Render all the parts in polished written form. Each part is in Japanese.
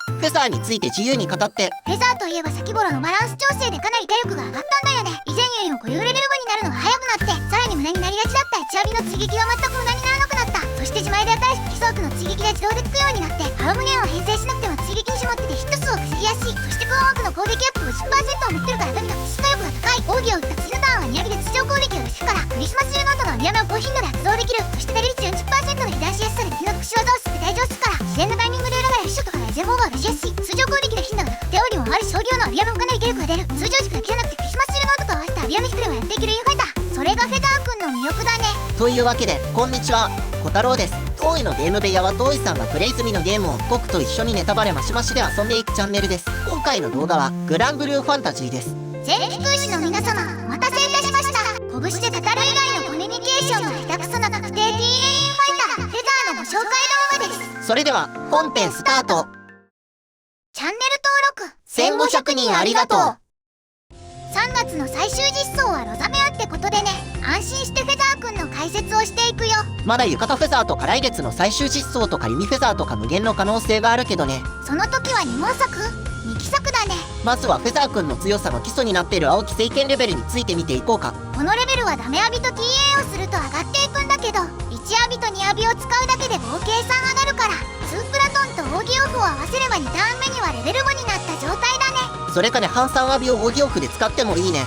フェザーについて自由に語って。フェザーといえば先頃のバランス調整でかなり体力が上がったんだよね。以前よりも固有レベル5になるのが早くなって、さらに無駄になりがちだった1アビの追撃が全く無駄にならなくなった。そして自前で新しく基礎枠の追撃が自動でつくようになって、ハロムゲンを編成しなくても追撃に絞っててヒット数を防ぎやすい。そしてクオン枠の攻撃アップ 50% を持ってるから、とにかく疾走力が高い。奥義を打った次のターンはニアビで通常攻撃を引くから、クリスマス中ノートのリアムを高頻度で発動できる。そして打率 40% の被弾しやすさで敵の特殊技を吸って退場するから、自然なタイミングで裏からフィッシュとかが全ボーバーがしやすい。通常攻撃の頻度が高くて奥義もあるし、商業のアビアムもかなり威力が出る。通常軸だけじゃなくてクリスマス中ノートと合わせたアビアムヒクでもやっていけるインファイター。それがフェザー君の魅力だね。というわけで、こんにちは、小太郎です。当位のゲーム部屋は当位さんがプレイ済みのゲームを僕と一緒にネタバレマシマシで遊んでいくチャンネルです。今回の動画はグランブルーファンタジーです。全機空士の皆様、お待たせいたしました。拳で語る以外のコミュニケーションが下手くそな確定 TA インファイターフェザーのご紹介動画です。それでは本編スタート。チャンネル登録1500人ありがとう。3月の最終実装はロザメアってことでね、安心してフェザー君の解説をしていくよ。まだ浴衣フェザーとか来月の最終実装とか弓フェザーとか無限の可能性があるけどね。その時は2問作2期作だね。まずはフェザー君の強さの基礎になっている青木聖剣レベルについて見ていこうか。このレベルはダメアビと TA をすると上がっていくんだけど、1アビと2アビを使うだけで合計3上がるから、2プラトンと奥義オフを合わせれば2ターン目にはレベル5になった状態だね。それかね、半3アビを奥義オフで使ってもいいね。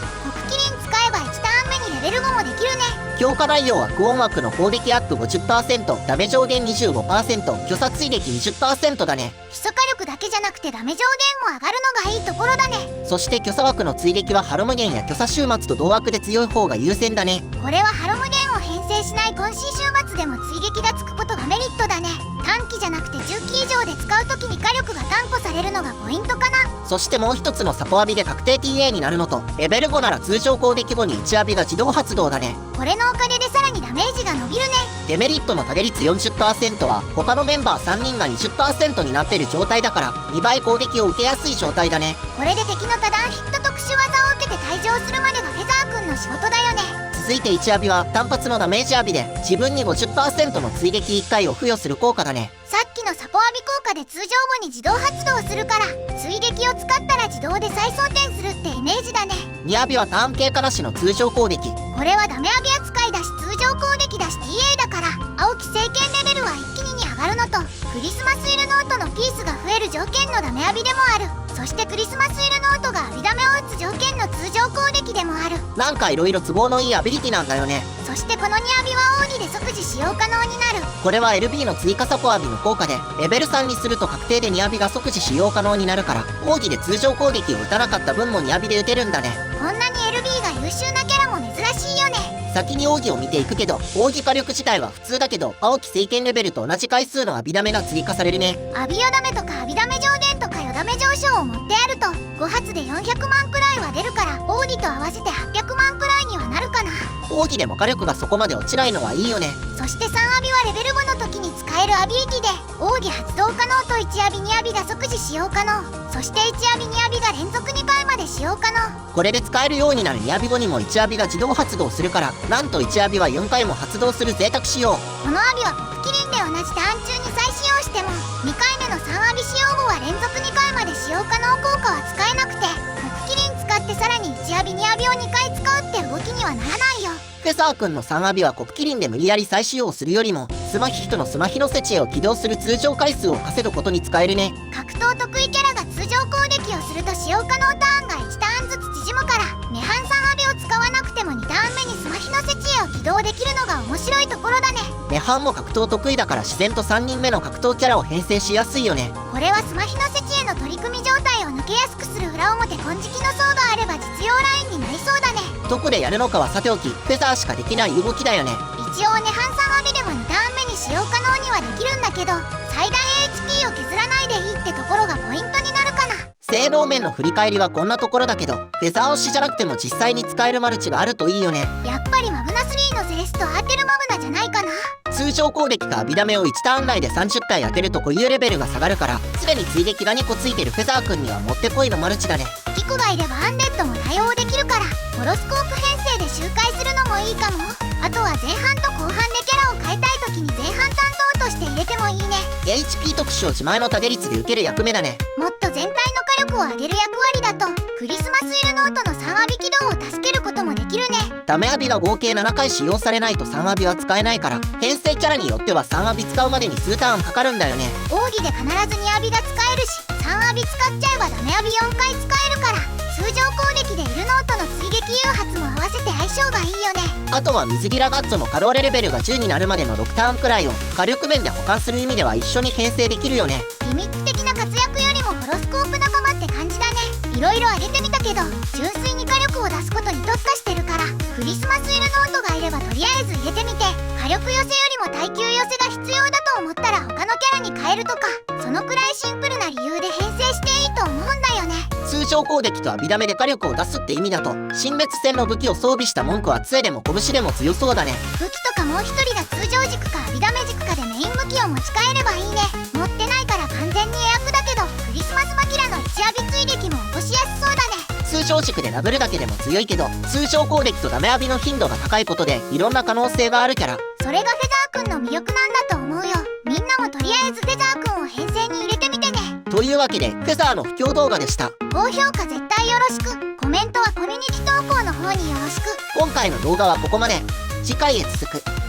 キリン使えば1ターン目にレベル5もできるね。強化内容はクオン枠の攻撃アップ 50%、 ダメ上限 25%、 巨殺追撃 20% だね。基礎火力だけじゃなくてダメ上限も上がるのがいいところだね。そして巨左枠の追撃はハロムゲンや巨左終末と同枠で強い方が優先だね。これはハロムゲンを編成しない今週週末でも追撃がつくことがメリットだね。短期じゃなくて重機以上で使う時に火力が担保されるのがポイントかな。そしてもう一つのサポアビで確定 TA になるのと、レベル5なら通常攻撃後に1アビが自動発動だね。これのおかげでさらにダメージが伸びるね。デメリットの影率 40% は他のメンバー3人が 20% になっている状態だから2倍攻撃を受けやすい状態だね。これで敵の多段ヒット特殊技を受けて退場するまでがフェザー君の仕事だよね。続いて1アビは単発のダメージアビで自分に 50% の追撃1回を付与する効果だね。さっきのサポアビ効果で通常後に自動発動するから、追撃を使ったら自動で再装填するってイメージだね。2アビはターン経過なしの通常攻撃。これはダメアビ扱いだし通常攻撃だし TA だから、青木聖剣レベルは一気に上がるのと、クリスマスイルノートのピースが増える条件のダメアビでもある。そしてクリスマスイルノートがアビダメを打つ条件の通常攻撃でもある。なんか色々都合のいいアビリティなんだよね。そしてこの2アビは奥義で即時使用可能になる。これは LB の追加サポアビの効果でレベル3にすると確定で2アビが即時使用可能になるから、奥義で通常攻撃を打たなかった分も2アビで打てるんだね。こんなに LB が優秀なキャラも珍しいよね。先に奥義を見ていくけど、奥義火力自体は普通だけど青木聖剣レベルと同じ回数のアビダメが追加されるね。アビヨダメとかアビダメ上限とかヨダメ上昇を持ってあると5発で400万くらいは出るから、奥義と合わせて800万くらいにはなるかな。奥義でも火力がそこまで落ちないのはいいよね。そして3アビはレベル5の時に使えるアビリティで、奥義発動可能と1アビ2アビが即時使用可能、そして1アビ2アビが連続2回まで使用可能。これで使えるようになる2アビ後にも1アビが自動発動するから、なんと1アビは4回も発動する贅沢仕様。このアビはポプキリンで同じターン中に再使用しても2回目の3アビ使用後は連続2回まで使用可能効果は使えなくて、ポプキリン使ってさらに1アビ2アビを2回使うって動きにはならないよ。フェザー君の3アビはコプキリンで無理やり再使用するよりも、スマヒヒトのスマヒノセチエを起動する通常回数を稼ぐことに使えるね。格闘得意キャラが通常攻撃をすると使用可能ターンが1ターンずつ縮むから、涅槃3アビを使わなくても2ターン目にスマヒノセチエを起動できるのが面白いところだね。涅槃も格闘得意だから自然と3人目の格闘キャラを編成しやすいよね。これはスマヒノセチエの取り組み状態を抜けやすくする裏表金色の層があれば実用ラインになりそうだね。どこでやるのかはさておき、フェザーしかできない動きだよね。一応涅槃3アビでも2ターン目に使用可能にはできるんだけど、最大 HP を削らないでいいってところがポイントになるかな。性能面の振り返りはこんなところだけど、フェザー推しじゃなくても実際に使えるマルチがあるといいよね。やっぱりマグナ3のゼレスとアーテルマグナじゃないかな。通常攻撃かアビダメを1ターン内で30回当てると固有レベルが下がるから、すでに追撃が2個ついてるフェザー君にはもってこいのマルチだね。キコがいればアンデッドも対応できるから、ホロスコープ編成で周回するのもいいかも。あとは前半と後半でキャラを変変えたい時に前半担当として入れてもいいね。 HP 特殊を自前の多出率で受ける役目だね。もっと全体の火力を上げる役割だとクリスマスイルノートの3アビ起動を助けることもできるね。ダメアビが合計7回使用されないと3アビは使えないから、編成キャラによっては3アビ使うまでに数ターンかかるんだよね。奥義で必ず2アビが使えるし、3アビ使っちゃえばダメアビ4回使えるから、通常攻撃でイルノートの追撃誘発も合わせて相性がいいよね。あとは水ギラガッツのカローレレベルが10になるまでの6ターンくらいを火力面で補完する意味では一緒に編成できるよね。ギミック的な活躍よりもホロスコープ仲間って感じだね。いろいろ上げてみたけど純粋に火力を出すことに特化してるから、クリスマスイルノートがいればとりあえず入れてみて、火力寄せよりも耐久寄せが必要だと思ったら他のキャラに変えるとか、そのくらいシンプルな理由で編成していいと思うんだよね。通常攻撃とはビダメで火力を出すって意味だと、新滅戦の武器を装備した文句は杖でも拳でも強そうだね。武器とかもう一人が通常軸かアビダメ軸かでメイン武器を持ち帰ればいいね。持ってないから完全にエアクだけど、クリスマスマキラの1アビ追撃も起こしやすそうだね。通常軸でダブルだけでも強いけど、通常攻撃とダメアビの頻度が高いことでいろんな可能性があるキャラ。それがフェザー君の魅力なんだと思うよ。みんなもとりあえずフェザー君を編成に入れてみてね。というわけでフェザーの布教動画でした。高評価絶対よろしく。コメントはコミュニティ投稿の方によろしく。今回の動画はここまで。次回へ続く。